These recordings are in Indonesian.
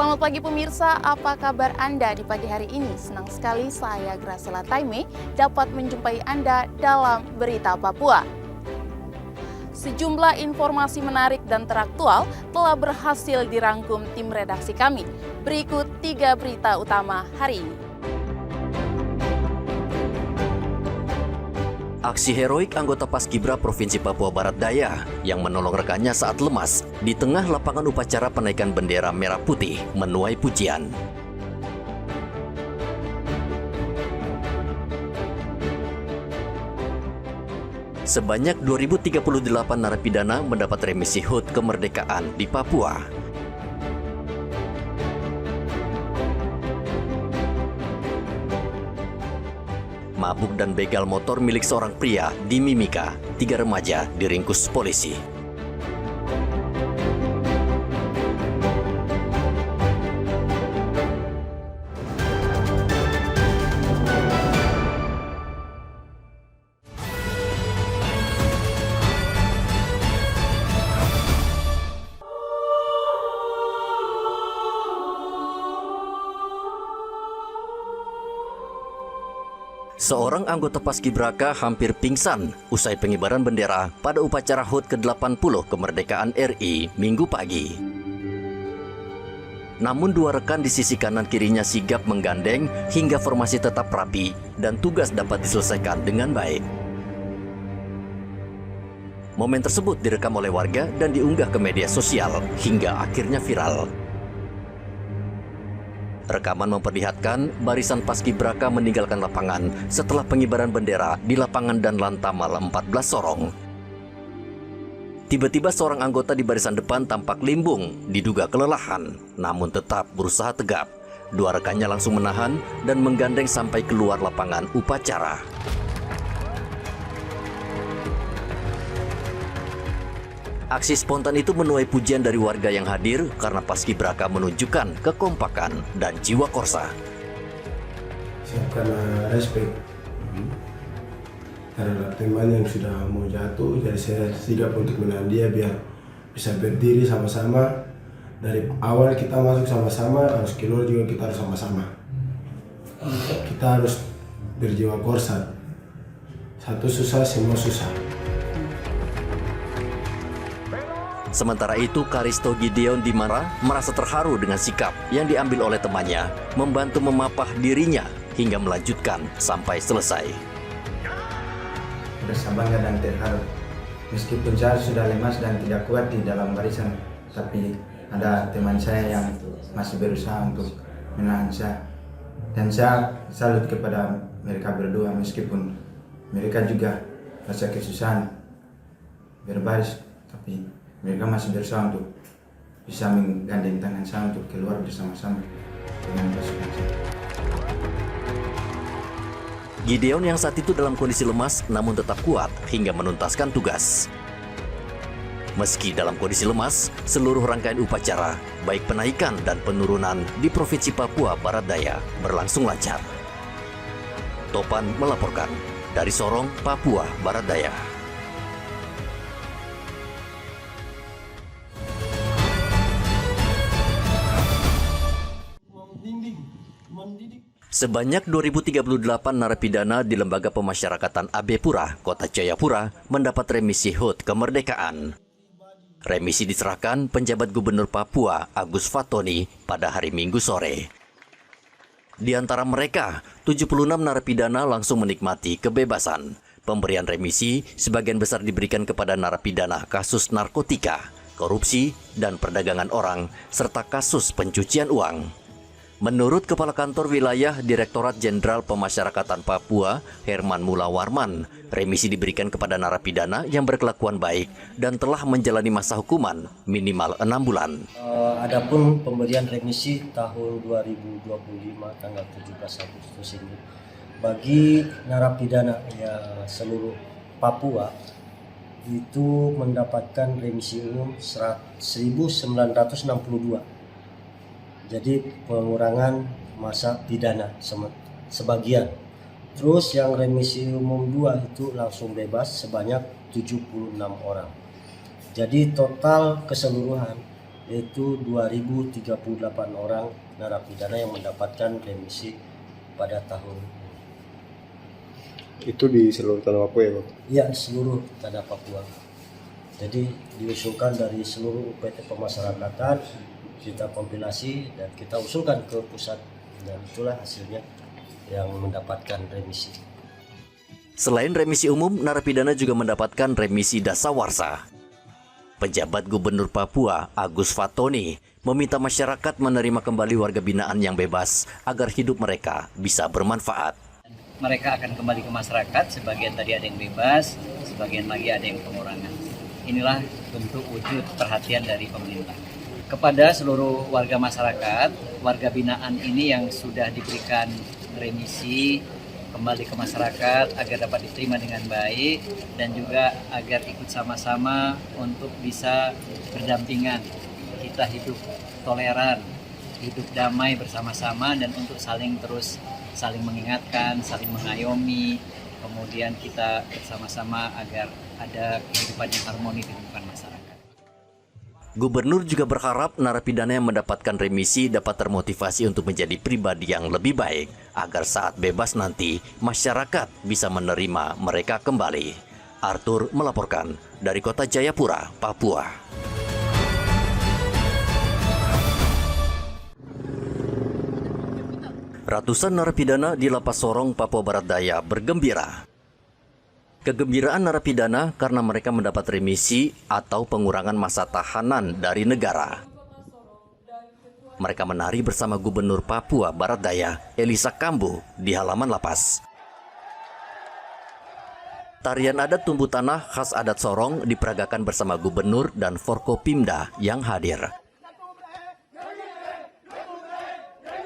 Selamat pagi pemirsa, apa kabar Anda di pagi hari ini? Senang sekali saya Graciela Taime dapat menjumpai Anda dalam Berita Papua. Sejumlah informasi menarik dan teraktual telah berhasil dirangkum tim redaksi kami. Berikut 3 berita utama hari ini. Aksi heroik anggota Paskibra Provinsi Papua Barat Daya yang menolong rekannya saat lemas di tengah lapangan upacara penaikan bendera merah putih menuai pujian. Sebanyak 2038 narapidana mendapat remisi HUT kemerdekaan di Papua. Mabuk dan begal motor milik seorang pria di Mimika, 3 remaja diringkus polisi. Seorang anggota Paskibraka hampir pingsan usai pengibaran bendera pada upacara HUT ke-80 kemerdekaan RI Minggu pagi. Namun 2 rekan di sisi kanan kirinya sigap menggandeng hingga formasi tetap rapi dan tugas dapat diselesaikan dengan baik. Momen tersebut direkam oleh warga dan diunggah ke media sosial hingga akhirnya viral. Rekaman memperlihatkan barisan Paskibraka meninggalkan lapangan setelah pengibaran bendera di lapangan dan Lantamal 14 Sorong. Tiba-tiba seorang anggota di barisan depan tampak limbung, diduga kelelahan, namun tetap berusaha tegap. 2 rekannya langsung menahan dan menggandeng sampai keluar lapangan upacara. Aksi spontan itu menuai pujian dari warga yang hadir karena Paskibraka menunjukkan kekompakan dan jiwa korsa. Karena respect terhadap teman yang sudah mau jatuh, jadi saya sigap untuk menahan dia biar bisa berdiri sama-sama. Dari awal kita masuk sama-sama, harus keluar juga kita harus sama-sama. Kita harus berjiwa korsa. Satu susah, semua susah. Sementara itu, Karisto Gideon Dimara merasa terharu dengan sikap yang diambil oleh temannya, membantu memapah dirinya hingga melanjutkan sampai selesai. Rasa bangga dan terharu. Meskipun saya sudah lemas dan tidak kuat di dalam barisan, tapi ada teman saya yang masih berusaha untuk menahan saya. Dan saya salut kepada mereka berdua meskipun mereka juga rasa kesusahan berbaris, tapi mereka masih berusaha untuk bisa menggandeng tangan saya untuk keluar bersama-sama dengan pasukan saya. Gideon yang saat itu dalam kondisi lemas namun tetap kuat hingga menuntaskan tugas. Meski dalam kondisi lemas, seluruh rangkaian upacara, baik penaikan dan penurunan di Provinsi Papua Barat Daya berlangsung lancar. Topan melaporkan dari Sorong, Papua Barat Daya. Sebanyak 2038 narapidana di Lembaga Pemasyarakatan AB Pura, Kota Jayapura, mendapat remisi HUT kemerdekaan. Remisi diserahkan penjabat Gubernur Papua, Agus Fatoni, pada hari Minggu sore. Di antara mereka, 76 narapidana langsung menikmati kebebasan. Pemberian remisi sebagian besar diberikan kepada narapidana kasus narkotika, korupsi, dan perdagangan orang, serta kasus pencucian uang. Menurut Kepala Kantor Wilayah Direktorat Jenderal Pemasyarakatan Papua, Herman Mulawarman, remisi diberikan kepada narapidana yang berkelakuan baik dan telah menjalani masa hukuman minimal 6 bulan. Adapun pemberian remisi tahun 2025 tanggal 17 Agustus ini bagi narapidana ya seluruh Papua itu mendapatkan remisi umum 1962. Jadi pengurangan masa pidana sebagian. Terus yang remisi umum 2 itu langsung bebas sebanyak 76 orang. Jadi total keseluruhan yaitu 2.038 orang narapidana yang mendapatkan remisi pada tahun ini. Itu di seluruh tanah Papua ya, Bang? Ya, di seluruh tanah Papua. Jadi diusulkan dari seluruh UPT pemasyarakatan, kita kompilasi dan kita usulkan ke pusat, dan itulah hasilnya yang mendapatkan remisi. Selain remisi umum, narapidana juga mendapatkan remisi dasawarsa. Penjabat Gubernur Papua, Agus Fatoni, meminta masyarakat menerima kembali warga binaan yang bebas agar hidup mereka bisa bermanfaat. Mereka akan kembali ke masyarakat, sebagian tadi ada yang bebas, sebagian lagi ada yang pengurangan. Inilah bentuk wujud perhatian dari pemerintah. Kepada seluruh warga masyarakat, warga binaan ini yang sudah diberikan remisi kembali ke masyarakat agar dapat diterima dengan baik dan juga agar ikut sama-sama untuk bisa berdampingan. Kita hidup toleran, hidup damai bersama-sama dan untuk saling mengingatkan, saling mengayomi, kemudian kita bersama-sama agar ada kehidupan yang harmoni di lingkungan masyarakat. Gubernur juga berharap narapidana yang mendapatkan remisi dapat termotivasi untuk menjadi pribadi yang lebih baik agar saat bebas nanti masyarakat bisa menerima mereka kembali. Arthur melaporkan dari Kota Jayapura, Papua. Ratusan narapidana di Lapas Sorong, Papua Barat Daya bergembira. Kegembiraan narapidana karena mereka mendapat remisi atau pengurangan masa tahanan dari negara. Mereka menari bersama Gubernur Papua Barat Daya, Elisa Kambu, di halaman lapas. Tarian adat tumbuh tanah khas adat Sorong diperagakan bersama Gubernur dan Forkopimda yang hadir.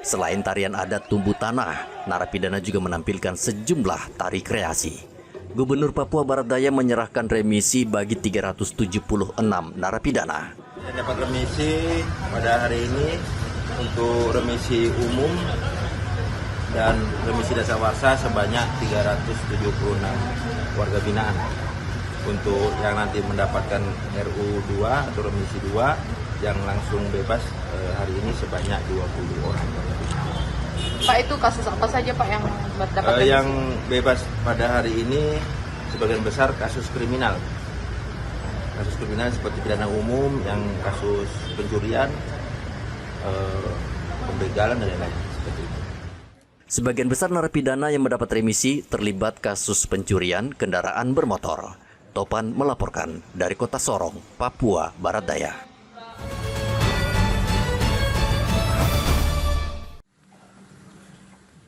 Selain tarian adat tumbuh tanah, narapidana juga menampilkan sejumlah tari kreasi. Gubernur Papua Barat Daya menyerahkan remisi bagi 376 narapidana. Saya dapat remisi pada hari ini untuk remisi umum dan remisi dasawarsa sebanyak 376 warga binaan. Untuk yang nanti mendapatkan RU2 atau remisi 2 yang langsung bebas hari ini sebanyak 20 orang. Pak, itu kasus apa saja Pak yang dapat remisi? Yang bebas pada hari ini sebagian besar kasus kriminal. Kasus kriminal seperti pidana umum, yang kasus pencurian, pembegalan dan lain-lain seperti itu. Sebagian besar narapidana yang mendapat remisi terlibat kasus pencurian kendaraan bermotor. Topan melaporkan dari Kota Sorong, Papua Barat Daya.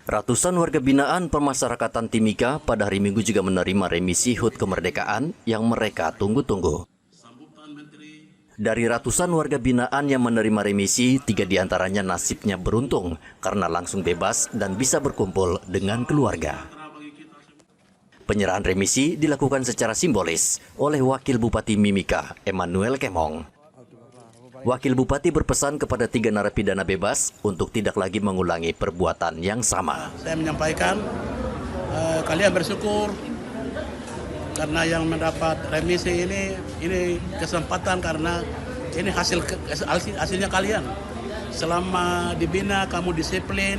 Ratusan warga binaan pemasyarakatan Timika pada hari Minggu juga menerima remisi HUT kemerdekaan yang mereka tunggu-tunggu. Dari ratusan warga binaan yang menerima remisi, 3 diantaranya nasibnya beruntung karena langsung bebas dan bisa berkumpul dengan keluarga. Penyerahan remisi dilakukan secara simbolis oleh Wakil Bupati Mimika, Emmanuel Kemong. Wakil Bupati berpesan kepada 3 narapidana bebas untuk tidak lagi mengulangi perbuatan yang sama. Saya menyampaikan kalian bersyukur karena yang mendapat remisi ini kesempatan, karena ini hasilnya kalian. Selama dibina kamu disiplin,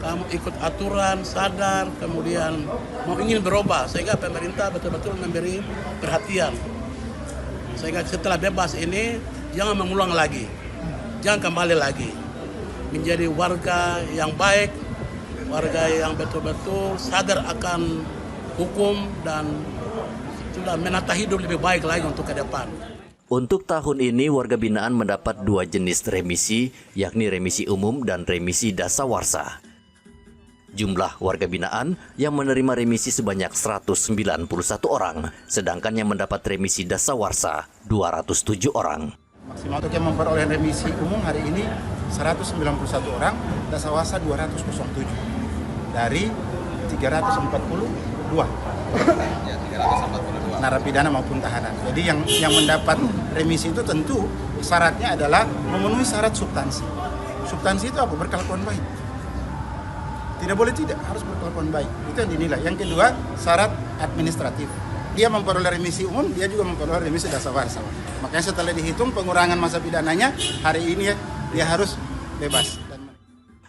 kamu ikut aturan, sadar, kemudian mau ingin berubah, sehingga pemerintah betul-betul memberi perhatian. Sehingga setelah bebas ini jangan mengulang lagi, jangan kembali lagi menjadi warga yang baik, warga yang betul-betul sadar akan hukum dan sudah menata hidup lebih baik lagi untuk ke depan. Untuk tahun ini warga binaan mendapat 2 jenis remisi, yakni remisi umum dan remisi dasawarsa. Jumlah warga binaan yang menerima remisi sebanyak 191 orang, sedangkan yang mendapat remisi dasawarsa 207 orang. Maksimal untuk yang memperoleh remisi umum hari ini 191 orang, dasawarsa 207 dari 342 narapidana maupun tahanan. Jadi yang mendapat remisi itu tentu syaratnya adalah memenuhi syarat substansi. Substansi itu apa? Berkelakuan baik. Tidak boleh tidak, harus berkelakuan baik. Itu yang dinilai. Yang kedua, syarat administratif. dia memperoleh remisi umum, dia juga memperoleh remisi dasawarsa. Makanya setelah dihitung pengurangan masa pidananya, hari ini dia harus bebas.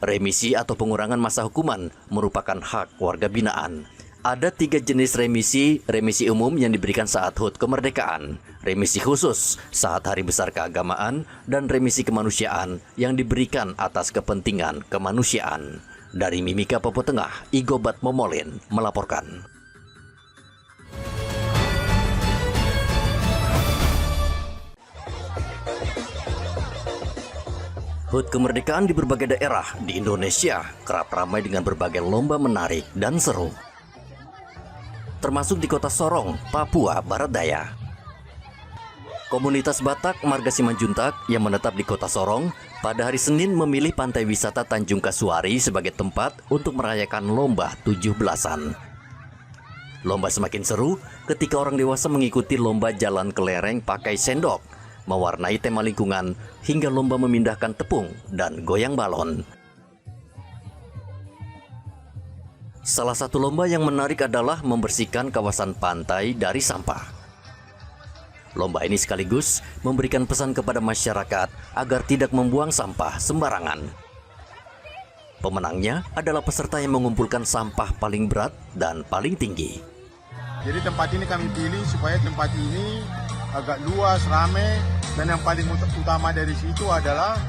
Remisi atau pengurangan masa hukuman merupakan hak warga binaan. Ada 3 jenis remisi umum yang diberikan saat HUT kemerdekaan, remisi khusus saat hari besar keagamaan, dan remisi kemanusiaan yang diberikan atas kepentingan kemanusiaan. Dari Mimika Papua Tengah, Igobat Momolin melaporkan. HUT kemerdekaan di berbagai daerah di Indonesia kerap ramai dengan berbagai lomba menarik dan seru. Termasuk di kota Sorong, Papua Barat Daya. Komunitas Batak Marga Simanjuntak yang menetap di kota Sorong pada hari Senin memilih pantai wisata Tanjung Kasuari sebagai tempat untuk merayakan lomba 17-an. Lomba semakin seru ketika orang dewasa mengikuti lomba jalan kelereng pakai sendok, mewarnai tema lingkungan, hingga lomba memindahkan tepung dan goyang balon. Salah satu lomba yang menarik adalah membersihkan kawasan pantai dari sampah. Lomba ini sekaligus memberikan pesan kepada masyarakat agar tidak membuang sampah sembarangan. Pemenangnya adalah peserta yang mengumpulkan sampah paling berat dan paling tinggi. Jadi tempat ini kami pilih supaya tempat ini agak luas, ramai, dan yang paling utama dari situ adalah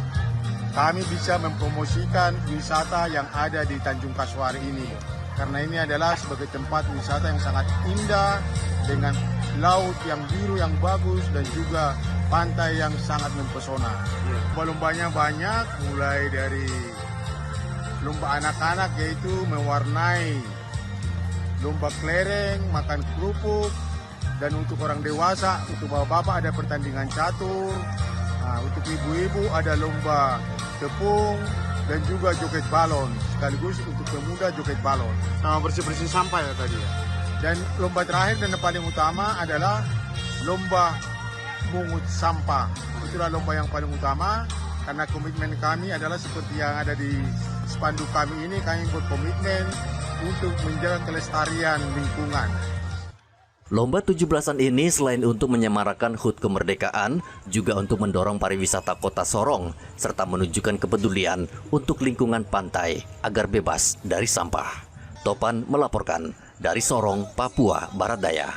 kami bisa mempromosikan wisata yang ada di Tanjung Kasuari ini. Karena ini adalah sebagai tempat wisata yang sangat indah dengan laut yang biru yang bagus dan juga pantai yang sangat mempesona. Lomba-lombanya banyak, mulai dari lomba anak-anak yaitu mewarnai, lomba kelereng, makan kerupuk, dan untuk orang dewasa, untuk bapak-bapak ada pertandingan catur, untuk ibu-ibu ada lomba tepung, dan juga joget balon, sekaligus untuk pemuda joget balon. Sama bersih-bersih sampah ya tadi ya. Dan lomba terakhir dan yang paling utama adalah lomba mungut sampah. Itulah lomba yang paling utama, karena komitmen kami adalah seperti yang ada di spanduk kami ini, kami berkomitmen untuk menjaga kelestarian lingkungan. Lomba 17-an ini selain untuk menyemarakan HUT kemerdekaan, juga untuk mendorong pariwisata kota Sorong, serta menunjukkan kepedulian untuk lingkungan pantai agar bebas dari sampah. Topan melaporkan dari Sorong, Papua Barat Daya.